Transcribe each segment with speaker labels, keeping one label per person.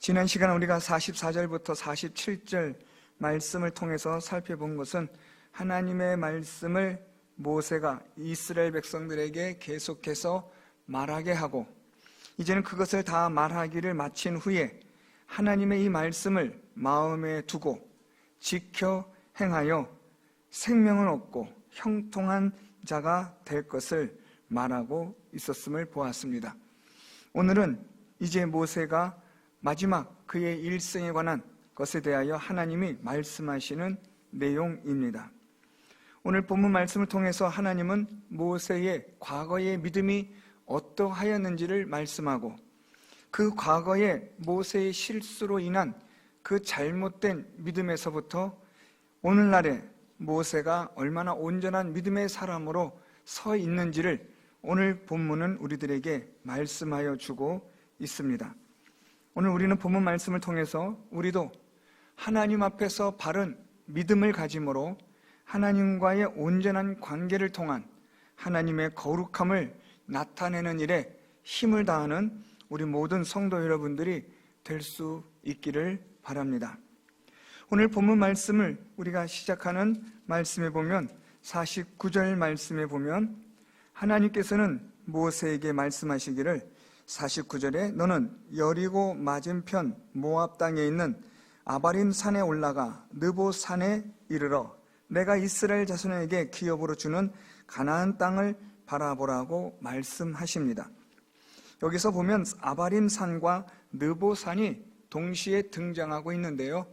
Speaker 1: 지난 시간 우리가 44절부터 47절 말씀을 통해서 살펴본 것은 하나님의 말씀을 모세가 이스라엘 백성들에게 계속해서 말하게 하고, 이제는 그것을 다 말하기를 마친 후에 하나님의 이 말씀을 마음에 두고 지켜 행하여 생명을 얻고 형통한 자가 될 것을 말하고 있었음을 보았습니다. 오늘은 이제 모세가 마지막 그의 일생에 관한 것에 대하여 하나님이 말씀하시는 내용입니다. 오늘 본문 말씀을 통해서 하나님은 모세의 과거의 믿음이 어떠하였는지를 말씀하고, 그 과거의 모세의 실수로 인한 그 잘못된 믿음에서부터 오늘날의 모세가 얼마나 온전한 믿음의 사람으로 서 있는지를 오늘 본문은 우리들에게 말씀하여 주고 있습니다. 오늘 우리는 본문 말씀을 통해서 우리도 하나님 앞에서 바른 믿음을 가짐으로 하나님과의 온전한 관계를 통한 하나님의 거룩함을 나타내는 일에 힘을 다하는 우리 모든 성도 여러분들이 될 수 있기를 바랍니다. 오늘 본문 말씀을 우리가 시작하는 말씀에 보면 49절 말씀에 보면 하나님께서는 모세에게 말씀하시기를 49절에 너는 여리고 맞은편 모압 땅에 있는 아바림 산에 올라가 느보 산에 이르러 내가 이스라엘 자손에게 기업으로 주는 가나안 땅을 바라보라고 말씀하십니다. 여기서 보면 아바림 산과 느보 산이 동시에 등장하고 있는데요,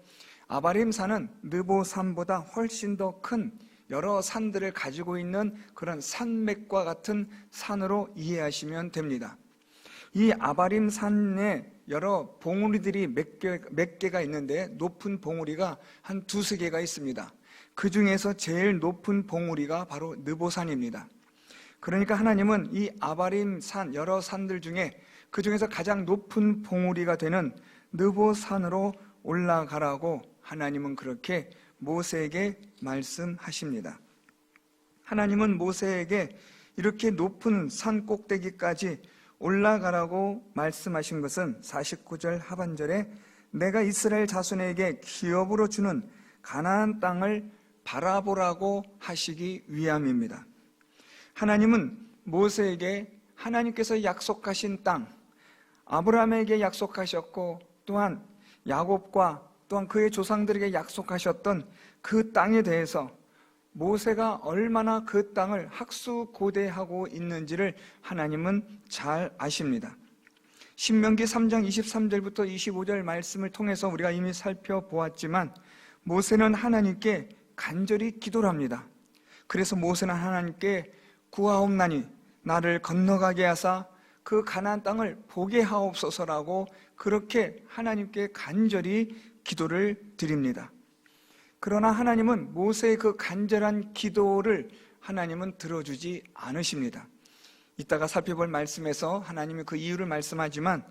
Speaker 1: 아바림 산은 느보 산보다 훨씬 더 큰 여러 산들을 가지고 있는 그런 산맥과 같은 산으로 이해하시면 됩니다. 이 아바림 산에 여러 봉우리들이 몇 개가 있는데 높은 봉우리가 한 두세 개가 있습니다. 그 중에서 제일 높은 봉우리가 바로 느보산입니다. 그러니까 하나님은 이 아바림 산, 여러 산들 중에 그 중에서 가장 높은 봉우리가 되는 느보산으로 올라가라고 하나님은 그렇게 모세에게 말씀하십니다. 하나님은 모세에게 이렇게 높은 산 꼭대기까지 올라가라고 말씀하신 것은 49절 하반절에 내가 이스라엘 자손에게 기업으로 주는 가나안 땅을 바라보라고 하시기 위함입니다. 하나님은 모세에게 하나님께서 약속하신 땅, 아브라함에게 약속하셨고 또한 야곱과 또한 그의 조상들에게 약속하셨던 그 땅에 대해서 모세가 얼마나 그 땅을 학수고대하고 있는지를 하나님은 잘 아십니다. 신명기 3장 23절부터 25절 말씀을 통해서 우리가 이미 살펴보았지만 모세는 하나님께 간절히 기도를 합니다. 그래서 모세는 하나님께 구하옵나니 나를 건너가게 하사 그 가나안 땅을 보게 하옵소서라고 그렇게 하나님께 간절히 기도를 드립니다. 그러나 하나님은 모세의 그 간절한 기도를 하나님은 들어주지 않으십니다. 이따가 살펴볼 말씀에서 하나님이 그 이유를 말씀하지만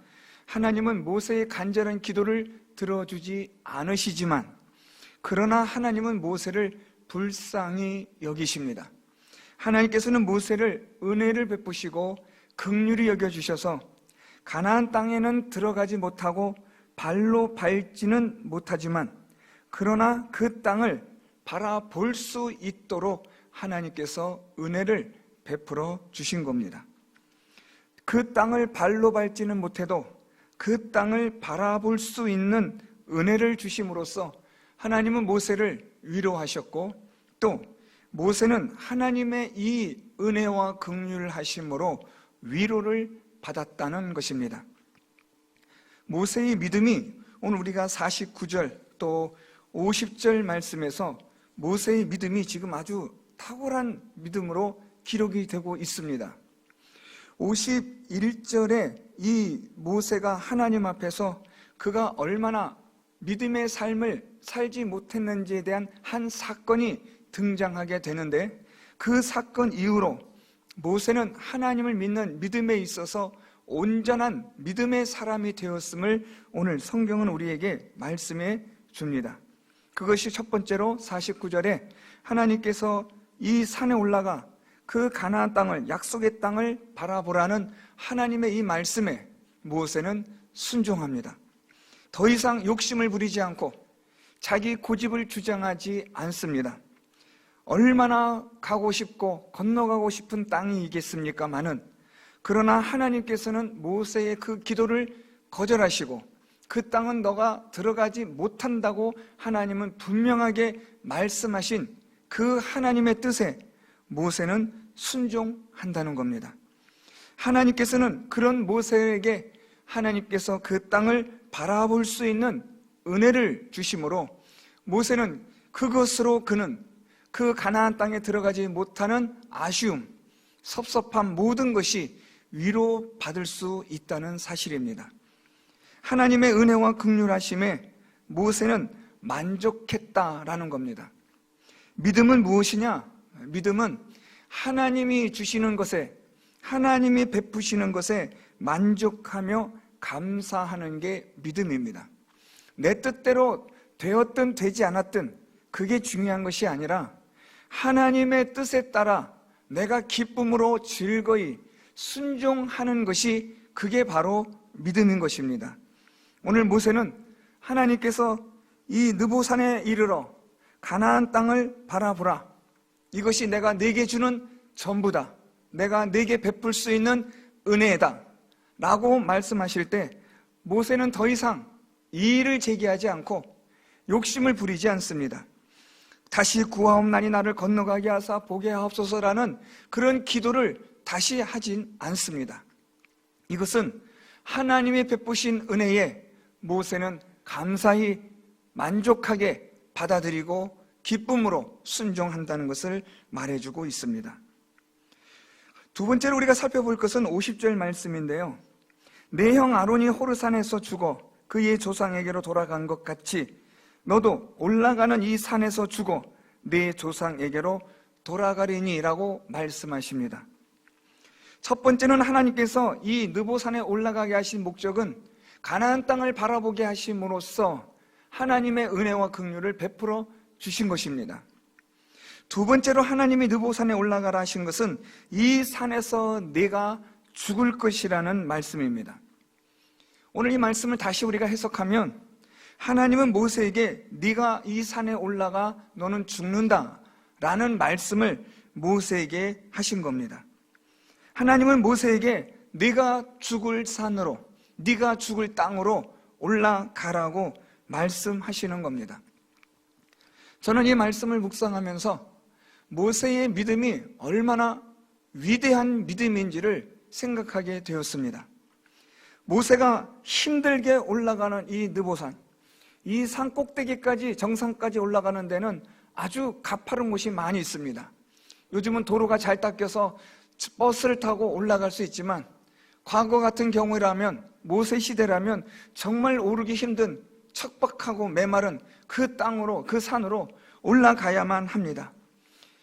Speaker 1: 하나님은 모세의 간절한 기도를 들어주지 않으시지만 그러나 하나님은 모세를 불쌍히 여기십니다. 하나님께서는 모세를 은혜를 베푸시고 긍휼히 여겨주셔서 가나안 땅에는 들어가지 못하고 발로 밟지는 못하지만 그러나 그 땅을 바라볼 수 있도록 하나님께서 은혜를 베풀어 주신 겁니다. 그 땅을 발로 밟지는 못해도 그 땅을 바라볼 수 있는 은혜를 주심으로써 하나님은 모세를 위로하셨고 또 모세는 하나님의 이 은혜와 긍휼을 하심으로 위로를 받았다는 것입니다. 모세의 믿음이 오늘 우리가 49절 또 50절 말씀에서 모세의 믿음이 지금 아주 탁월한 믿음으로 기록이 되고 있습니다. 51절에 이 모세가 하나님 앞에서 그가 얼마나 믿음의 삶을 살지 못했는지에 대한 한 사건이 등장하게 되는데 그 사건 이후로 모세는 하나님을 믿는 믿음에 있어서 온전한 믿음의 사람이 되었음을 오늘 성경은 우리에게 말씀해 줍니다. 그것이 첫 번째로 49절에 하나님께서 이 산에 올라가 그 가나안 땅을, 약속의 땅을 바라보라는 하나님의 이 말씀에 모세는 순종합니다. 더 이상 욕심을 부리지 않고 자기 고집을 주장하지 않습니다. 얼마나 가고 싶고 건너가고 싶은 땅이겠습니까마는, 그러나 하나님께서는 모세의 그 기도를 거절하시고 그 땅은 너가 들어가지 못한다고 하나님은 분명하게 말씀하신 그 하나님의 뜻에 모세는 순종한다는 겁니다. 하나님께서는 그런 모세에게 하나님께서 그 땅을 바라볼 수 있는 은혜를 주심으로 모세는 그것으로 그는 그 가나안 땅에 들어가지 못하는 아쉬움, 섭섭한 모든 것이 위로받을 수 있다는 사실입니다. 하나님의 은혜와 긍휼하심에 모세는 만족했다라는 겁니다. 믿음은 무엇이냐? 믿음은 하나님이 주시는 것에, 하나님이 베푸시는 것에 만족하며 감사하는 게 믿음입니다. 내 뜻대로 되었든 되지 않았든 그게 중요한 것이 아니라 하나님의 뜻에 따라 내가 기쁨으로 즐거이 순종하는 것이, 그게 바로 믿음인 것입니다. 오늘 모세는 하나님께서 이 느보산에 이르러 가나안 땅을 바라보라, 이것이 내가 네게 주는 전부다, 내가 네게 베풀 수 있는 은혜다 라고 말씀하실 때 모세는 더 이상 이의를 제기하지 않고 욕심을 부리지 않습니다. 다시 구하옵나니 나를 건너가게 하사 보게 하옵소서라는 그런 기도를 다시 하진 않습니다. 이것은 하나님이 베푸신 은혜에 모세는 감사히 만족하게 받아들이고 기쁨으로 순종한다는 것을 말해주고 있습니다. 두 번째로 우리가 살펴볼 것은 50절 말씀인데요. 내 형 아론이 호르산에서 죽어 그의 조상에게로 돌아간 것 같이 너도 올라가는 이 산에서 죽어 내 조상에게로 돌아가리니 라고 말씀하십니다. 첫 번째는 하나님께서 이 느보산에 올라가게 하신 목적은 가나안 땅을 바라보게 하심으로써 하나님의 은혜와 긍휼을 베풀어 주신 것입니다. 두 번째로 하나님이 느보산에 올라가라 하신 것은 이 산에서 네가 죽을 것이라는 말씀입니다. 오늘 이 말씀을 다시 우리가 해석하면 하나님은 모세에게 네가 이 산에 올라가 너는 죽는다 라는 말씀을 모세에게 하신 겁니다. 하나님은 모세에게 네가 죽을 산으로, 네가 죽을 땅으로 올라가라고 말씀하시는 겁니다. 저는 이 말씀을 묵상하면서 모세의 믿음이 얼마나 위대한 믿음인지를 생각하게 되었습니다. 모세가 힘들게 올라가는 이 느보산, 이 산 꼭대기까지, 정상까지 올라가는 데는 아주 가파른 곳이 많이 있습니다. 요즘은 도로가 잘 닦여서 버스를 타고 올라갈 수 있지만 과거 같은 경우라면, 모세 시대라면 정말 오르기 힘든 척박하고 메마른 그 땅으로, 그 산으로 올라가야만 합니다.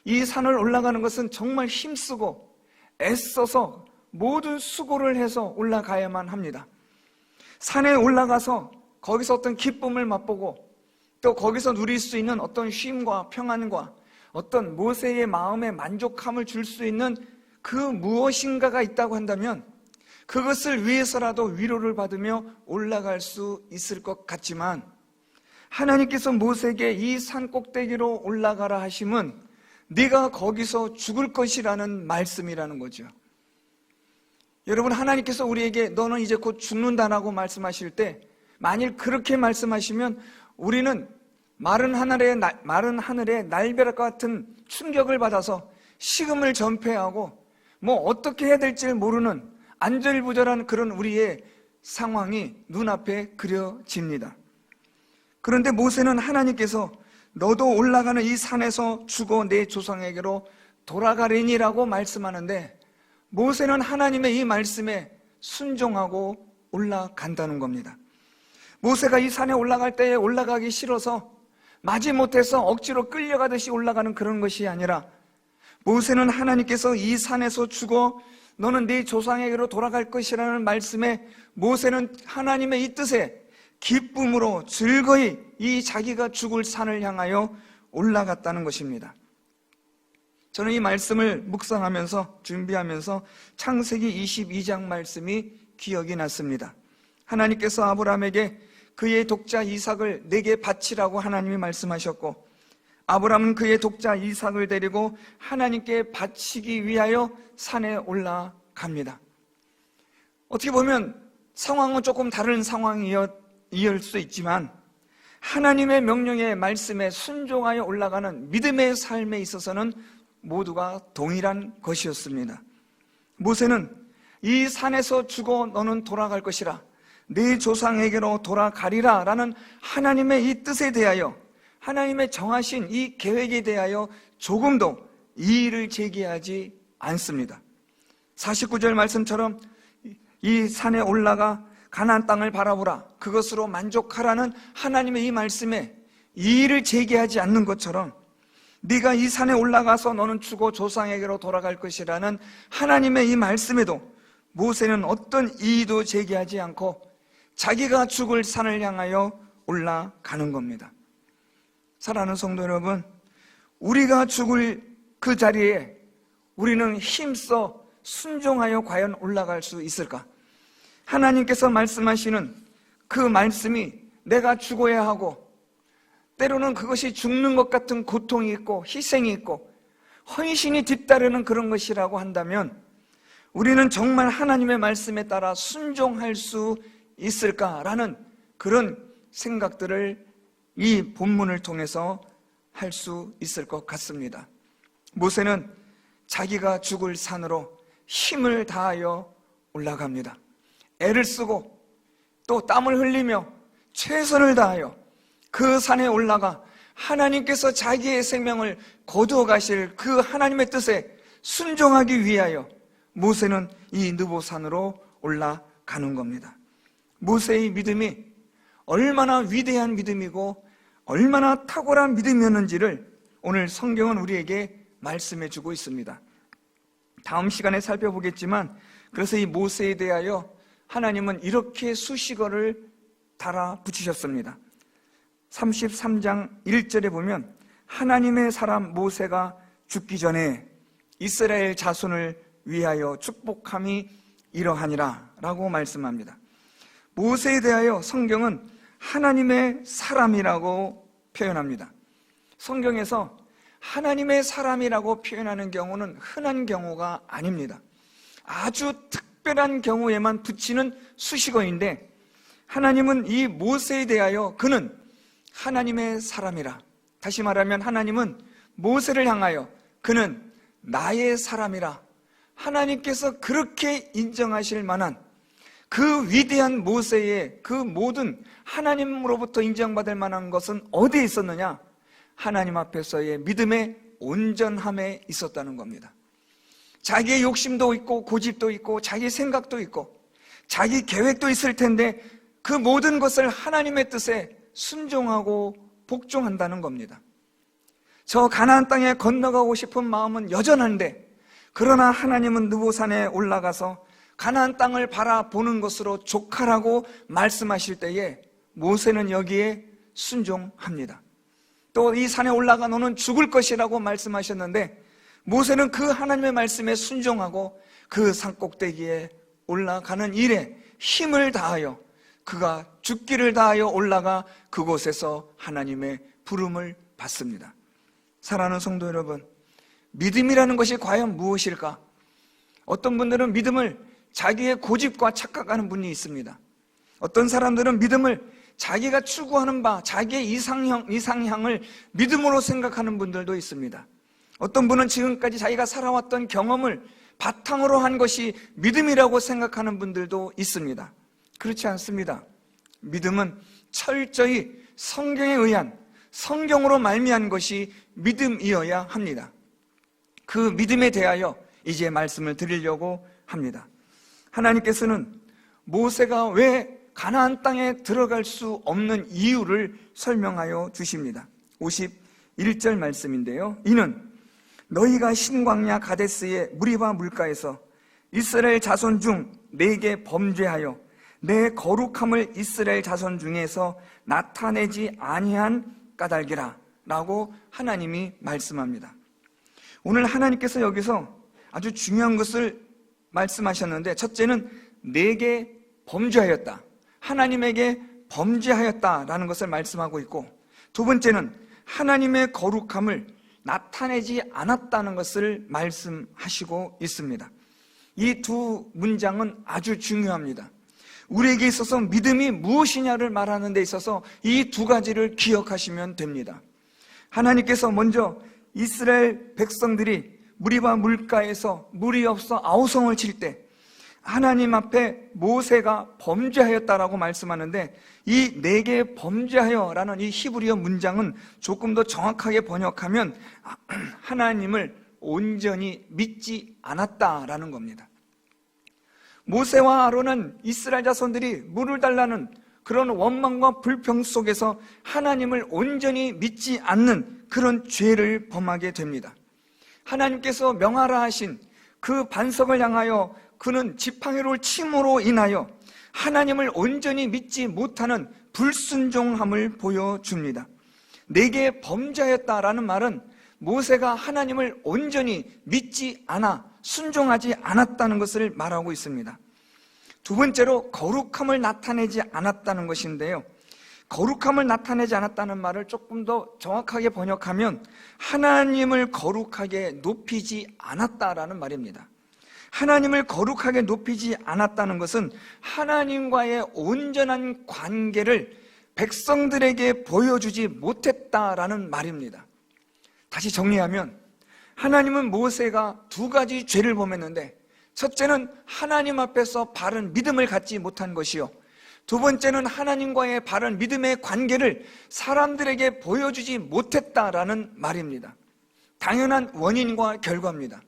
Speaker 1: 이 산을 올라가는 것은 정말 힘쓰고 애써서 모든 수고를 해서 올라가야만 합니다. 산에 올라가서 거기서 어떤 기쁨을 맛보고 또 거기서 누릴 수 있는 어떤 쉼과 평안과 어떤 모세의 마음에 만족함을 줄 수 있는 그 무엇인가가 있다고 한다면 그것을 위해서라도 위로를 받으며 올라갈 수 있을 것 같지만, 하나님께서 모세에게 이 산 꼭대기로 올라가라 하심은 네가 거기서 죽을 것이라는 말씀이라는 거죠. 여러분, 하나님께서 우리에게 너는 이제 곧 죽는다라고 말씀하실 때, 만일 그렇게 말씀하시면 우리는 마른 하늘의 날벼락 같은 충격을 받아서 식음을 전폐하고 뭐 어떻게 해야 될지 모르는 안절부절한 그런 우리의 상황이 눈앞에 그려집니다. 그런데 모세는 하나님께서 너도 올라가는 이 산에서 죽어 내 조상에게로 돌아가리니라고 말씀하는데, 모세는 하나님의 이 말씀에 순종하고 올라간다는 겁니다. 모세가 이 산에 올라갈 때에 올라가기 싫어서 마지못해서 억지로 끌려가듯이 올라가는 그런 것이 아니라, 모세는 하나님께서 이 산에서 죽어 너는 네 조상에게로 돌아갈 것이라는 말씀에 모세는 하나님의 이 뜻에 기쁨으로 즐거이 이 자기가 죽을 산을 향하여 올라갔다는 것입니다. 저는 이 말씀을 묵상하면서 준비하면서 창세기 22장 말씀이 기억이 났습니다. 하나님께서 아브라함에게 그의 독자 이삭을 내게 바치라고 하나님이 말씀하셨고, 아브라함은 그의 독자 이삭을 데리고 하나님께 바치기 위하여 산에 올라갑니다. 어떻게 보면 상황은 조금 다른 상황이었을 수 있지만 하나님의 명령에 말씀에 순종하여 올라가는 믿음의 삶에 있어서는 모두가 동일한 것이었습니다. 모세는 이 산에서 죽어 너는 돌아갈 것이라, 네 조상에게로 돌아가리라 라는 하나님의 이 뜻에 대하여, 하나님의 정하신 이 계획에 대하여 조금도 이의를 제기하지 않습니다. 49절 말씀처럼 이 산에 올라가 가나안 땅을 바라보라, 그것으로 만족하라는 하나님의 이 말씀에 이의를 제기하지 않는 것처럼, 네가 이 산에 올라가서 너는 죽어 조상에게로 돌아갈 것이라는 하나님의 이 말씀에도 모세는 어떤 이의도 제기하지 않고 자기가 죽을 산을 향하여 올라가는 겁니다. 사랑하는 성도 여러분, 우리가 죽을 그 자리에 우리는 힘써 순종하여 과연 올라갈 수 있을까? 하나님께서 말씀하시는 그 말씀이 내가 죽어야 하고, 때로는 그것이 죽는 것 같은 고통이 있고 희생이 있고 헌신이 뒤따르는 그런 것이라고 한다면 우리는 정말 하나님의 말씀에 따라 순종할 수 있을까라는 그런 생각들을 이 본문을 통해서 할 수 있을 것 같습니다. 모세는 자기가 죽을 산으로 힘을 다하여 올라갑니다. 애를 쓰고 또 땀을 흘리며 최선을 다하여 그 산에 올라가 하나님께서 자기의 생명을 거두어 가실 그 하나님의 뜻에 순종하기 위하여 모세는 이 느보산으로 올라가는 겁니다. 모세의 믿음이 얼마나 위대한 믿음이고 얼마나 탁월한 믿음이었는지를 오늘 성경은 우리에게 말씀해 주고 있습니다. 다음 시간에 살펴보겠지만, 그래서 이 모세에 대하여 하나님은 이렇게 수식어를 달아붙이셨습니다. 33장 1절에 보면 하나님의 사람 모세가 죽기 전에 이스라엘 자손을 위하여 축복함이 이러하니라 라고 말씀합니다. 모세에 대하여 성경은 하나님의 사람이라고 표현합니다. 성경에서 하나님의 사람이라고 표현하는 경우는 흔한 경우가 아닙니다. 아주 특별한 경우에만 붙이는 수식어인데, 하나님은 이 모세에 대하여 그는 하나님의 사람이라, 다시 말하면 하나님은 모세를 향하여 그는 나의 사람이라, 하나님께서 그렇게 인정하실 만한 그 위대한 모세의 그 모든 하나님으로부터 인정받을 만한 것은 어디에 있었느냐? 하나님 앞에서의 믿음의 온전함에 있었다는 겁니다. 자기의 욕심도 있고 고집도 있고 자기 생각도 있고 자기 계획도 있을 텐데 그 모든 것을 하나님의 뜻에 순종하고 복종한다는 겁니다. 저 가나안 땅에 건너가고 싶은 마음은 여전한데, 그러나 하나님은 느보산에 올라가서 가나안 땅을 바라보는 것으로 족하라고 말씀하실 때에 모세는 여기에 순종합니다. 또 이 산에 올라가 너는 죽을 것이라고 말씀하셨는데 모세는 그 하나님의 말씀에 순종하고 그 산꼭대기에 올라가는 일에 힘을 다하여 그가 죽기를 다하여 올라가 그곳에서 하나님의 부름을 받습니다. 사랑하는 성도 여러분, 믿음이라는 것이 과연 무엇일까? 어떤 분들은 믿음을 자기의 고집과 착각하는 분이 있습니다. 어떤 사람들은 믿음을 자기가 추구하는 바, 자기의 이상향을 믿음으로 생각하는 분들도 있습니다. 어떤 분은 지금까지 자기가 살아왔던 경험을 바탕으로 한 것이 믿음이라고 생각하는 분들도 있습니다. 그렇지 않습니다. 믿음은 철저히 성경에 의한, 성경으로 말미암은 것이 믿음이어야 합니다. 그 믿음에 대하여 이제 말씀을 드리려고 합니다. 하나님께서는 모세가 왜 가나안 땅에 들어갈 수 없는 이유를 설명하여 주십니다. 51절 말씀인데요, 이는 너희가 신광야 가데스의 무리바 물가에서 이스라엘 자손 중 내게 범죄하여 내 거룩함을 이스라엘 자손 중에서 나타내지 아니한 까닭이라 라고 하나님이 말씀합니다. 오늘 하나님께서 여기서 아주 중요한 것을 말씀하셨는데, 첫째는 내게 범죄하였다, 하나님에게 범죄하였다라는 것을 말씀하고 있고, 두 번째는 하나님의 거룩함을 나타내지 않았다는 것을 말씀하시고 있습니다. 이 두 문장은 아주 중요합니다. 우리에게 있어서 믿음이 무엇이냐를 말하는 데 있어서 이 두 가지를 기억하시면 됩니다. 하나님께서 먼저 이스라엘 백성들이 무리바 물가에서 물이 없어 아우성을 칠 때 하나님 앞에 모세가 범죄하였다라고 말씀하는데, 이 내게 범죄하여라는 이 히브리어 문장은 조금 더 정확하게 번역하면 하나님을 온전히 믿지 않았다라는 겁니다. 모세와 아론은 이스라엘 자손들이 물을 달라는 그런 원망과 불평 속에서 하나님을 온전히 믿지 않는 그런 죄를 범하게 됩니다. 하나님께서 명하라 하신 그 반석을 향하여 그는 지팡이로 침으로 인하여 하나님을 온전히 믿지 못하는 불순종함을 보여줍니다. 내게 범죄하였다라는 말은 모세가 하나님을 온전히 믿지 않아 순종하지 않았다는 것을 말하고 있습니다. 두 번째로 거룩함을 나타내지 않았다는 것인데요, 거룩함을 나타내지 않았다는 말을 조금 더 정확하게 번역하면 하나님을 거룩하게 높이지 않았다라는 말입니다. 하나님을 거룩하게 높이지 않았다는 것은 하나님과의 온전한 관계를 백성들에게 보여주지 못했다라는 말입니다. 다시 정리하면 하나님은 모세가 두 가지 죄를 범했는데, 첫째는 하나님 앞에서 바른 믿음을 갖지 못한 것이요, 두 번째는 하나님과의 바른 믿음의 관계를 사람들에게 보여주지 못했다라는 말입니다. 당연한 원인과 결과입니다.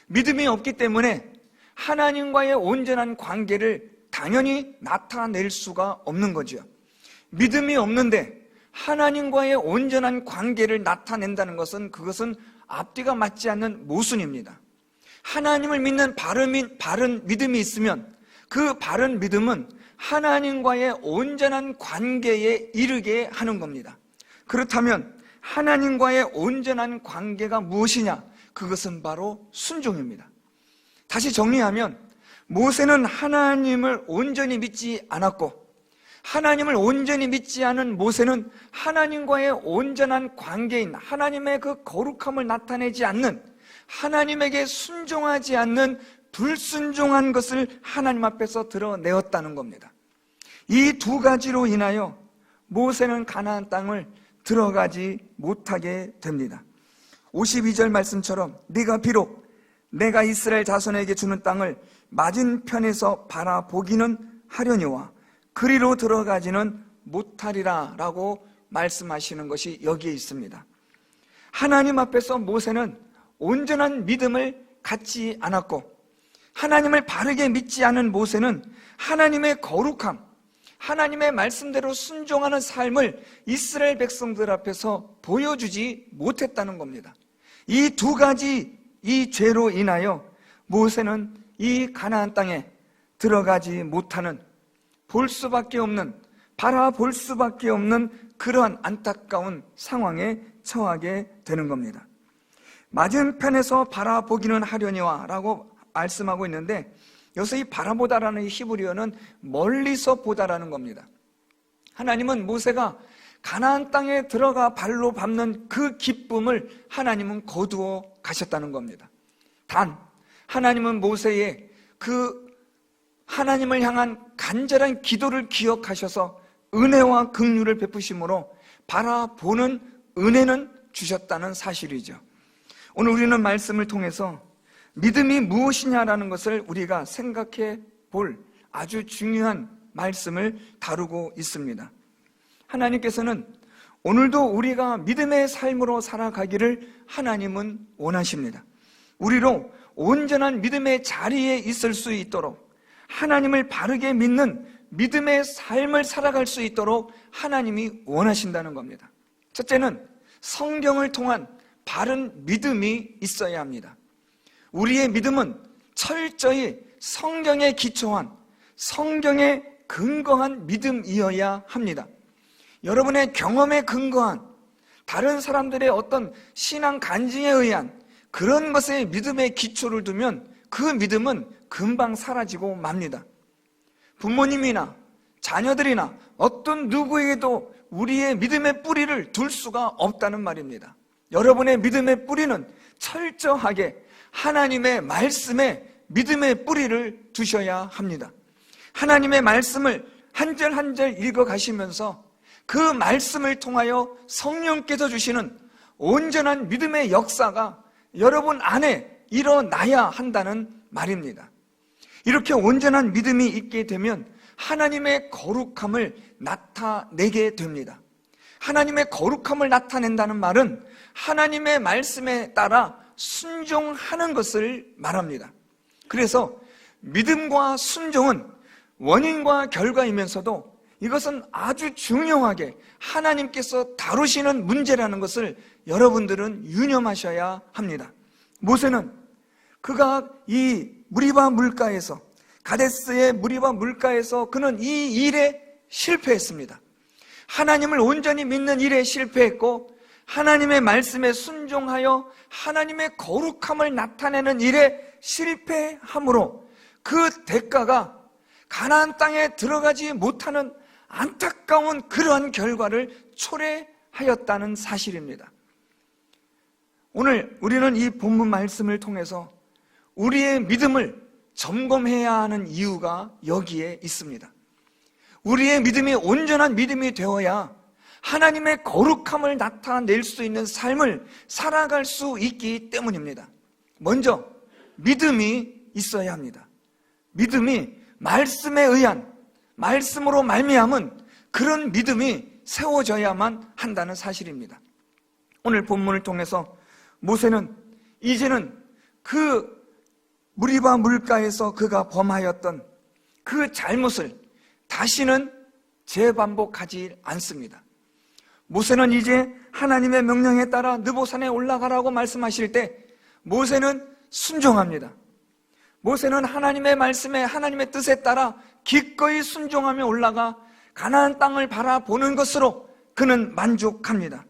Speaker 1: 믿음이 없기 때문에 하나님과의 온전한 관계를 당연히 나타낼 수가 없는 거죠. 믿음이 없는데 하나님과의 온전한 관계를 나타낸다는 것은 그것은 앞뒤가 맞지 않는 모순입니다. 하나님을 믿는 바른 믿음이 있으면 그 바른 믿음은 하나님과의 온전한 관계에 이르게 하는 겁니다. 그렇다면 하나님과의 온전한 관계가 무엇이냐? 그것은 바로 순종입니다. 다시 정리하면 모세는 하나님을 온전히 믿지 않았고, 하나님을 온전히 믿지 않은 모세는 하나님과의 온전한 관계인 하나님의 그 거룩함을 나타내지 않는, 하나님에게 순종하지 않는 불순종한 것을 하나님 앞에서 드러내었다는 겁니다. 이 두 가지로 인하여 모세는 가나안 땅을 들어가지 못하게 됩니다. 52절 말씀처럼 네가 비록 내가 이스라엘 자손에게 주는 땅을 맞은편에서 바라보기는 하려니와 그리로 들어가지는 못하리라 라고 말씀하시는 것이 여기에 있습니다. 하나님 앞에서 모세는 온전한 믿음을 갖지 않았고, 하나님을 바르게 믿지 않은 모세는 하나님의 거룩함, 하나님의 말씀대로 순종하는 삶을 이스라엘 백성들 앞에서 보여주지 못했다는 겁니다. 이 두 가지 이 죄로 인하여 모세는 이 가나안 땅에 들어가지 못하는, 볼 수밖에 없는, 바라볼 수밖에 없는 그러한 안타까운 상황에 처하게 되는 겁니다. 맞은편에서 바라보기는 하려니와 라고 말씀하고 있는데, 여기서 이 바라보다라는 이 히브리어는 멀리서 보다라는 겁니다. 하나님은 모세가 가나안 땅에 들어가 발로 밟는 그 기쁨을 하나님은 거두어 가셨다는 겁니다. 단 하나님은 모세의 그 하나님을 향한 간절한 기도를 기억하셔서 은혜와 긍휼을 베푸심으로 바라보는 은혜는 주셨다는 사실이죠. 오늘 우리는 말씀을 통해서 믿음이 무엇이냐라는 것을 우리가 생각해 볼 아주 중요한 말씀을 다루고 있습니다. 하나님께서는 오늘도 우리가 믿음의 삶으로 살아가기를 하나님은 원하십니다. 우리로 온전한 믿음의 자리에 있을 수 있도록, 하나님을 바르게 믿는 믿음의 삶을 살아갈 수 있도록 하나님이 원하신다는 겁니다. 첫째는 성경을 통한 바른 믿음이 있어야 합니다. 우리의 믿음은 철저히 성경에 기초한, 성경에 근거한 믿음이어야 합니다. 여러분의 경험에 근거한, 다른 사람들의 어떤 신앙 간증에 의한 그런 것에 믿음의 기초를 두면 그 믿음은 금방 사라지고 맙니다. 부모님이나 자녀들이나 어떤 누구에게도 우리의 믿음의 뿌리를 둘 수가 없다는 말입니다. 여러분의 믿음의 뿌리는 철저하게 하나님의 말씀에 믿음의 뿌리를 두셔야 합니다. 하나님의 말씀을 한 절 한 절 읽어가시면서 그 말씀을 통하여 성령께서 주시는 온전한 믿음의 역사가 여러분 안에 일어나야 한다는 말입니다. 이렇게 온전한 믿음이 있게 되면 하나님의 거룩함을 나타내게 됩니다. 하나님의 거룩함을 나타낸다는 말은 하나님의 말씀에 따라 순종하는 것을 말합니다. 그래서 믿음과 순종은 원인과 결과이면서도 이것은 아주 중요하게 하나님께서 다루시는 문제라는 것을 여러분들은 유념하셔야 합니다. 모세는 그가 이 무리바 물가에서, 가데스의 무리바 물가에서 그는 이 일에 실패했습니다. 하나님을 온전히 믿는 일에 실패했고, 하나님의 말씀에 순종하여 하나님의 거룩함을 나타내는 일에 실패함으로 그 대가가 가나안 땅에 들어가지 못하는 안타까운 그러한 결과를 초래하였다는 사실입니다. 오늘 우리는 이 본문 말씀을 통해서 우리의 믿음을 점검해야 하는 이유가 여기에 있습니다. 우리의 믿음이 온전한 믿음이 되어야 하나님의 거룩함을 나타낼 수 있는 삶을 살아갈 수 있기 때문입니다. 먼저 믿음이 있어야 합니다. 믿음이 말씀에 의한, 말씀으로 말미암은 그런 믿음이 세워져야만 한다는 사실입니다. 오늘 본문을 통해서 모세는 이제는 그 무리바 물가에서 그가 범하였던 그 잘못을 다시는 재반복하지 않습니다. 모세는 이제 하나님의 명령에 따라 느보산에 올라가라고 말씀하실 때 모세는 순종합니다. 모세는 하나님의 말씀에, 하나님의 뜻에 따라 기꺼이 순종하며 올라가 가나안 땅을 바라보는 것으로 그는 만족합니다.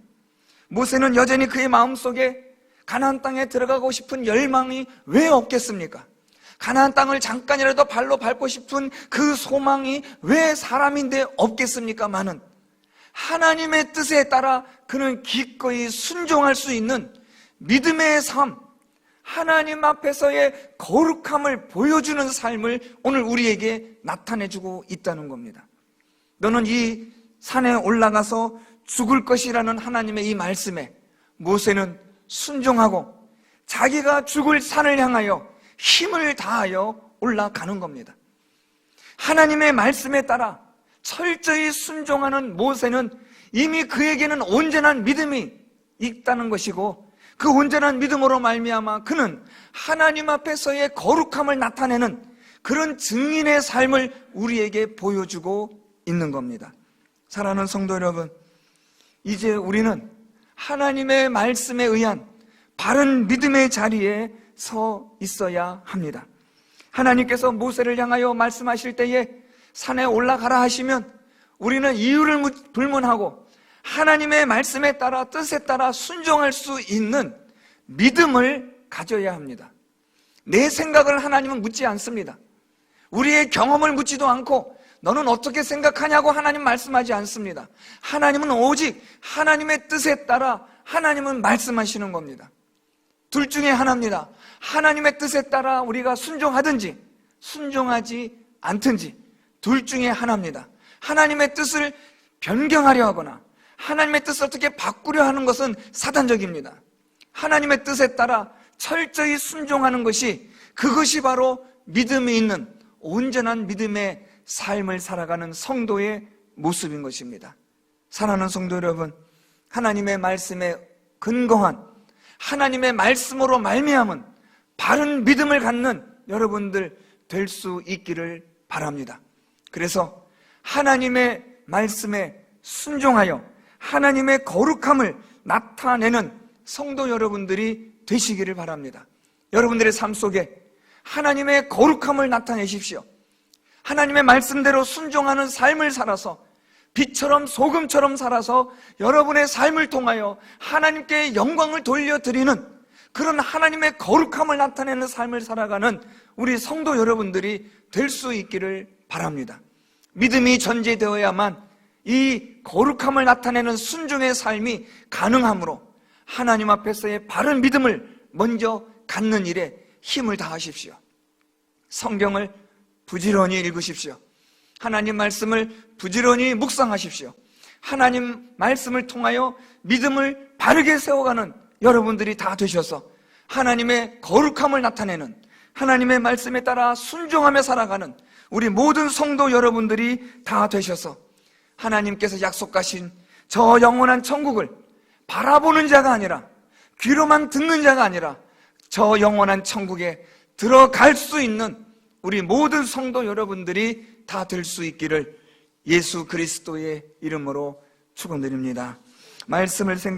Speaker 1: 모세는 여전히 그의 마음속에 가나안 땅에 들어가고 싶은 열망이 왜 없겠습니까? 가나안 땅을 잠깐이라도 발로 밟고 싶은 그 소망이 왜 사람인데 없겠습니까마는 하나님의 뜻에 따라 그는 기꺼이 순종할 수 있는 믿음의 삶, 하나님 앞에서의 거룩함을 보여주는 삶을 오늘 우리에게 나타내주고 있다는 겁니다. 너는 이 산에 올라가서 죽을 것이라는 하나님의 이 말씀에 모세는 순종하고 자기가 죽을 산을 향하여 힘을 다하여 올라가는 겁니다. 하나님의 말씀에 따라 철저히 순종하는 모세는 이미 그에게는 온전한 믿음이 있다는 것이고, 그 온전한 믿음으로 말미암아 그는 하나님 앞에서의 거룩함을 나타내는 그런 증인의 삶을 우리에게 보여주고 있는 겁니다. 사랑하는 성도 여러분, 이제 우리는 하나님의 말씀에 의한 바른 믿음의 자리에 서 있어야 합니다. 하나님께서 모세를 향하여 말씀하실 때에 산에 올라가라 하시면 우리는 이유를 불문하고 하나님의 말씀에 따라, 뜻에 따라 순종할 수 있는 믿음을 가져야 합니다. 내 생각을 하나님은 묻지 않습니다. 우리의 경험을 묻지도 않고 너는 어떻게 생각하냐고 하나님 말씀하지 않습니다. 하나님은 오직 하나님의 뜻에 따라 하나님은 말씀하시는 겁니다. 둘 중에 하나입니다. 하나님의 뜻에 따라 우리가 순종하든지 순종하지 않든지 둘 중에 하나입니다. 하나님의 뜻을 변경하려 하거나 하나님의 뜻을 어떻게 바꾸려 하는 것은 사단적입니다. 하나님의 뜻에 따라 철저히 순종하는 것이, 그것이 바로 믿음이 있는 온전한 믿음의 삶을 살아가는 성도의 모습인 것입니다. 사랑하는 성도 여러분, 하나님의 말씀에 근거한 하나님의 말씀으로 말미암은 바른 믿음을 갖는 여러분들 될 수 있기를 바랍니다. 그래서 하나님의 말씀에 순종하여 하나님의 거룩함을 나타내는 성도 여러분들이 되시기를 바랍니다. 여러분들의 삶 속에 하나님의 거룩함을 나타내십시오. 하나님의 말씀대로 순종하는 삶을 살아서 빛처럼 소금처럼 살아서 여러분의 삶을 통하여 하나님께 영광을 돌려드리는 그런 하나님의 거룩함을 나타내는 삶을 살아가는 우리 성도 여러분들이 될 수 있기를 바랍니다. 믿음이 전제되어야만 이 거룩함을 나타내는 순종의 삶이 가능하므로 하나님 앞에서의 바른 믿음을 먼저 갖는 일에 힘을 다하십시오. 성경을 부지런히 읽으십시오. 하나님 말씀을 부지런히 묵상하십시오. 하나님 말씀을 통하여 믿음을 바르게 세워가는 여러분들이 다 되셔서 하나님의 거룩함을 나타내는, 하나님의 말씀에 따라 순종하며 살아가는 우리 모든 성도 여러분들이 다 되셔서 하나님께서 약속하신 저 영원한 천국을 바라보는 자가 아니라, 귀로만 듣는 자가 아니라 저 영원한 천국에 들어갈 수 있는 우리 모든 성도 여러분들이 다 될 수 있기를 예수 그리스도의 이름으로 축원드립니다. 말씀을